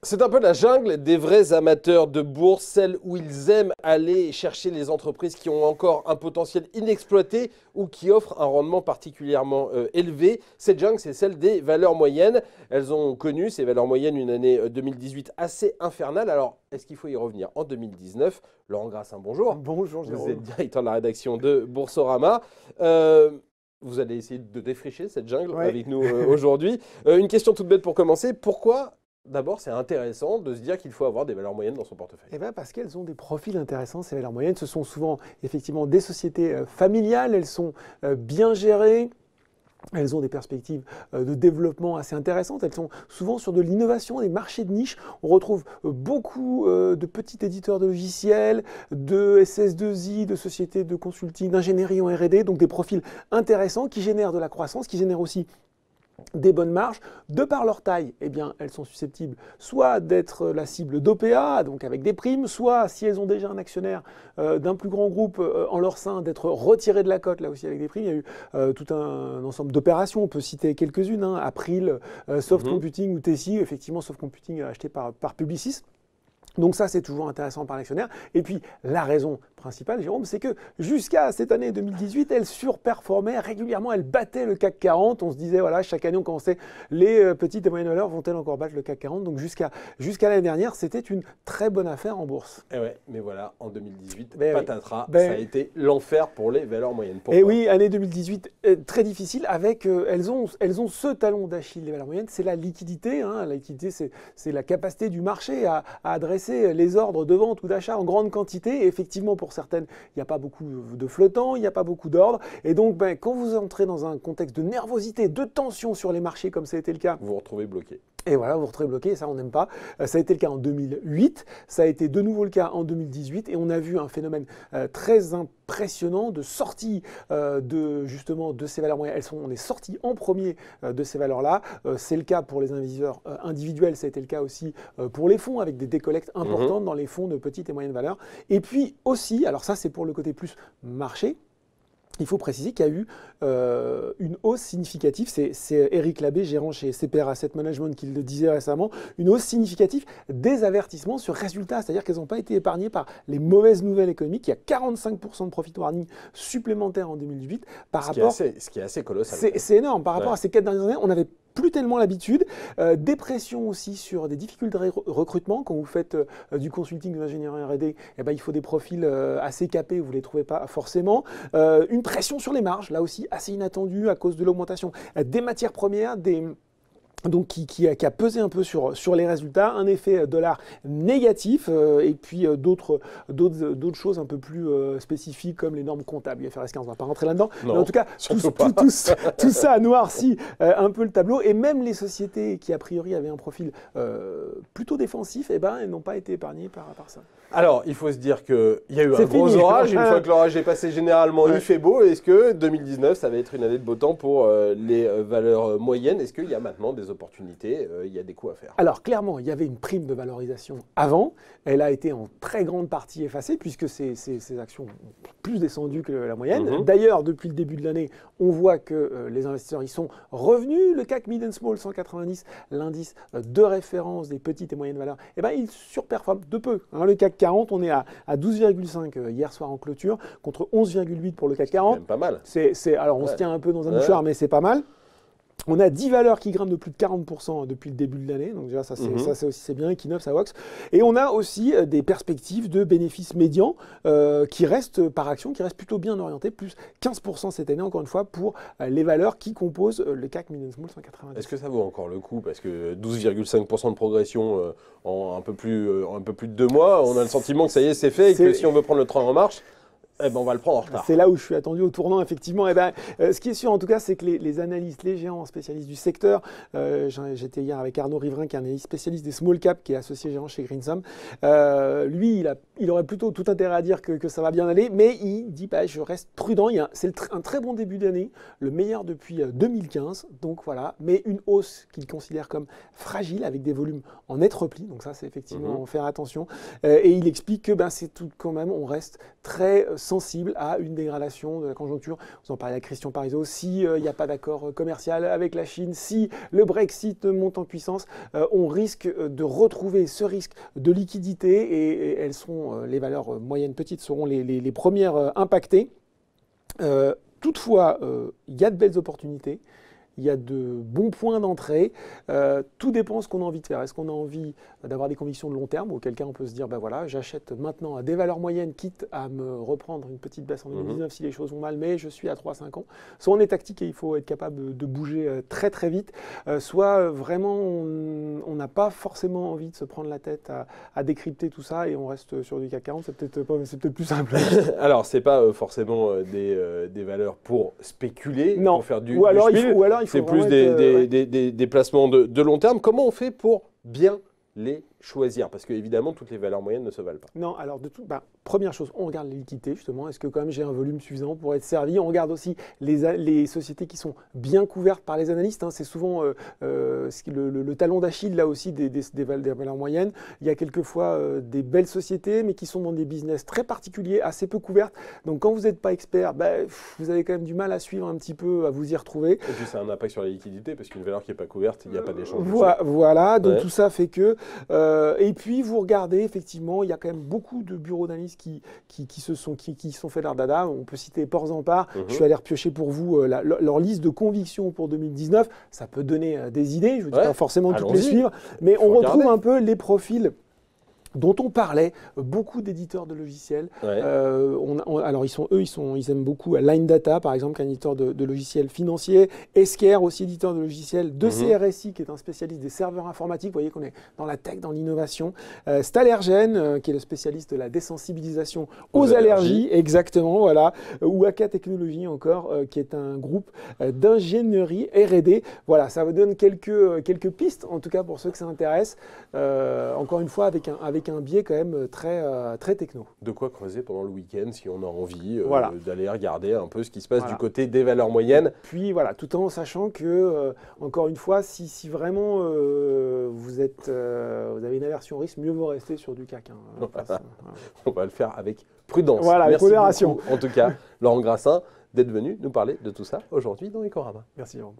C'est un peu la jungle des vrais amateurs de bourse, celle où ils aiment aller chercher les entreprises qui ont encore un potentiel inexploité ou qui offrent un rendement particulièrement élevé. Cette jungle, c'est celle des valeurs moyennes. Elles ont connu, ces valeurs moyennes, une année 2018 assez infernale. Alors, est-ce qu'il faut y revenir en 2019? Laurent Grassin, bonjour. Bonjour, Jérôme. Vous êtes directeur de la rédaction de Boursorama. Vous allez essayer de défricher cette jungle avec nous aujourd'hui. Une question toute bête pour commencer. Pourquoi d'abord, c'est intéressant de se dire qu'il faut avoir des valeurs moyennes dans son portefeuille? Eh bien, parce qu'elles ont des profils intéressants, ces valeurs moyennes. Ce sont souvent effectivement des sociétés familiales, elles sont bien gérées. Elles ont des perspectives de développement assez intéressantes. Elles sont souvent sur de l'innovation, des marchés de niche. On retrouve beaucoup de petits éditeurs de logiciels, de SS2I, de sociétés de consulting, d'ingénierie en R&D. Donc des profils intéressants qui génèrent de la croissance, qui génèrent aussi des bonnes marges. De par leur taille, eh bien, elles sont susceptibles soit d'être la cible d'OPA, donc avec des primes, soit, si elles ont déjà un actionnaire d'un plus grand groupe en leur sein, d'être retirées de la cote, là aussi avec des primes. Il y a eu tout un ensemble d'opérations, on peut citer quelques-unes, April, Soft Computing ou Tessie, effectivement Soft Computing acheté par Publicis. Donc ça, c'est toujours intéressant par l'actionnaire. Et puis, la raison principale, Jérôme, c'est que jusqu'à cette année 2018, elle surperformait régulièrement, elle battait le CAC 40. On se disait, voilà, chaque année, on commençait, les petites et moyennes valeurs vont-elles encore battre le CAC 40? Donc jusqu'à l'année dernière, c'était une très bonne affaire en bourse. Et ouais, mais voilà, en 2018, patatras, ça a été l'enfer pour les valeurs moyennes. Pourquoi? Et oui, année 2018, très difficile, avec, elles ont ce talon d'Achille, les valeurs moyennes, c'est la liquidité. La liquidité, c'est la capacité du marché à adresser les ordres de vente ou d'achat en grande quantité. Et effectivement, pour certaines, il n'y a pas beaucoup de flottants, il n'y a pas beaucoup d'ordres. Et donc, quand vous entrez dans un contexte de nervosité, de tension sur les marchés, comme ça a été le cas, vous vous retrouvez bloqué. Et voilà, vous vous retrouvez bloqué, et ça on n'aime pas. Ça a été le cas en 2008, ça a été de nouveau le cas en 2018, et on a vu un phénomène très impressionnant de sortie de ces valeurs moyennes. On est sorti en premier de ces valeurs-là. C'est le cas pour les investisseurs individuels, ça a été le cas aussi pour les fonds, avec des décollectes importantes dans les fonds de petites et moyennes valeurs. Et puis aussi, alors ça c'est pour le côté plus marché, il faut préciser qu'il y a eu une hausse significative, c'est Eric Labbé, gérant chez CPR Asset Management, qui le disait récemment, une hausse significative des avertissements sur résultats, c'est-à-dire qu'elles n'ont pas été épargnées par les mauvaises nouvelles économiques. Il y a 45% de profit warning supplémentaires en 2018 par rapport... Ce qui est assez colossal. C'est énorme. Par rapport à ces 4 dernières années, on avait plus tellement l'habitude. Des pressions aussi sur des difficultés de recrutement. Quand vous faites du consulting, de l'ingénierie R&D, il faut des profils assez capés, vous ne les trouvez pas forcément. Une pression sur les marges, là aussi assez inattendue à cause de l'augmentation des matières premières, donc qui a pesé un peu sur les résultats, un effet dollar négatif et puis d'autres choses un peu plus spécifiques comme les normes comptables. IFRS 15, on ne va pas rentrer là-dedans. Mais en tout cas, tout ça a noirci un peu le tableau, et même les sociétés qui a priori avaient un profil plutôt défensif, elles n'ont pas été épargnées par ça. Alors, il faut se dire qu'il y a eu un gros orage. Une fois que l'orage est passé, généralement, il fait beau. Est-ce que 2019, ça va être une année de beau temps pour les valeurs moyennes? Est-ce qu'il y a maintenant des opportunités? Il y a des coups à faire? Alors, clairement, il y avait une prime de valorisation avant. Elle a été en très grande partie effacée puisque ces actions ont plus descendu que la moyenne. D'ailleurs, depuis le début de l'année, on voit que les investisseurs y sont revenus. Le CAC Mid & Small 190, l'indice de référence des petites et moyennes valeurs, il surperforme de peu. Le CAC 40, on est à 12,5 hier soir en clôture, contre 11,8 pour le CAC 40. C'est quand même pas mal. Alors, on se tient un peu dans un mouchoir, mais c'est pas mal. On a 10 valeurs qui grimpent de plus de 40% depuis le début de l'année, donc déjà ça c'est bien, Equinox, AWACS. Et on a aussi des perspectives de bénéfices médians qui restent par action, qui restent plutôt bien orientés, plus 15% cette année encore une fois pour les valeurs qui composent le CAC Mid & Small 190. Est-ce que ça vaut encore le coup? Parce que 12,5% de progression en un peu plus de 2 mois, on a le sentiment que ça y est, c'est fait, et que si on veut prendre le train en marche, on va le prendre en retard. C'est là où je suis attendu au tournant, effectivement. Ce qui est sûr, en tout cas, c'est que les analystes, les géants spécialistes du secteur, j'étais hier avec Arnaud Riverain, qui est un analyste spécialiste des small cap, qui est associé gérant chez Greensum. Lui, il aurait plutôt tout intérêt à dire que ça va bien aller, mais il dit je reste prudent. C'est un très bon début d'année, le meilleur depuis 2015. Donc voilà, mais une hausse qu'il considère comme fragile, avec des volumes en net repli. Donc ça, c'est effectivement faire attention. Et il explique que c'est tout quand même, on reste très sensibles à une dégradation de la conjoncture. Vous en parlez à Christian Parizeau, si il n'y a pas d'accord commercial avec la Chine, si le Brexit monte en puissance, on risque de retrouver ce risque de liquidité et elles seront, les valeurs moyennes petites seront les premières impactées. Toutefois, il y a de belles opportunités. Il y a de bons points d'entrée. Tout dépend de ce qu'on a envie de faire. Est-ce qu'on a envie d'avoir des convictions de long terme, auquel cas on peut se dire, ben voilà, j'achète maintenant à des valeurs moyennes, quitte à me reprendre une petite baisse en 2019 si les choses vont mal, mais je suis à 3-5 ans. Soit on est tactique et il faut être capable de bouger très très vite, soit vraiment on n'a pas forcément envie de se prendre la tête à décrypter tout ça et on reste sur du CAC 40, c'est peut-être plus simple. Alors, ce n'est pas forcément des valeurs pour spéculer, non. pour faire du ou alors spiel. C'est plus des placements de long terme. Comment on fait pour bien les choisir? Parce qu'évidemment, toutes les valeurs moyennes ne se valent pas. Non, alors première chose, on regarde les liquidités justement. Est-ce que quand même j'ai un volume suffisant pour être servi? On regarde aussi les sociétés qui sont bien couvertes par les analystes. C'est souvent le talon d'Achille là aussi des valeurs moyennes. Il y a quelquefois des belles sociétés, mais qui sont dans des business très particuliers, assez peu couvertes. Donc quand vous n'êtes pas expert, vous avez quand même du mal à suivre un petit peu, à vous y retrouver. Et puis ça a un impact sur la liquidité, parce qu'une valeur qui n'est pas couverte, il n'y a pas d'échange. Voilà, donc tout ça fait que... et puis vous regardez, effectivement, il y a quand même beaucoup de bureaux d'analyse qui se sont fait leur dada. On peut citer Portzamparc. Je suis allé repiocher pour vous leur liste de convictions pour 2019. Ça peut donner des idées. Je ne veux pas forcément toutes les suivre, mais on retrouve un peu les profils dont on parlait, beaucoup d'éditeurs de logiciels. Alors ils aiment beaucoup Line Data, par exemple, qui est un éditeur de logiciels financiers. Esker, aussi éditeur de logiciels. De CRSI, qui est un spécialiste des serveurs informatiques. Vous voyez qu'on est dans la tech, dans l'innovation. Stalergen, qui est le spécialiste de la désensibilisation aux allergies. Exactement, voilà. Ou AK Technologies encore, qui est un groupe d'ingénierie R&D. Voilà, ça vous donne quelques pistes, en tout cas pour ceux que ça intéresse. Encore une fois, avec un biais quand même très techno. De quoi creuser pendant le week-end si on a envie d'aller regarder un peu ce qui se passe du côté des valeurs moyennes. Puis voilà, tout en sachant que, encore une fois, si vraiment vous avez une aversion au risque, mieux vaut rester sur du CAC. On va le faire avec prudence. Voilà, avec modération. Beaucoup, en tout cas, Laurent Grassin, d'être venu nous parler de tout ça aujourd'hui dans Ecorama. Merci Laurent.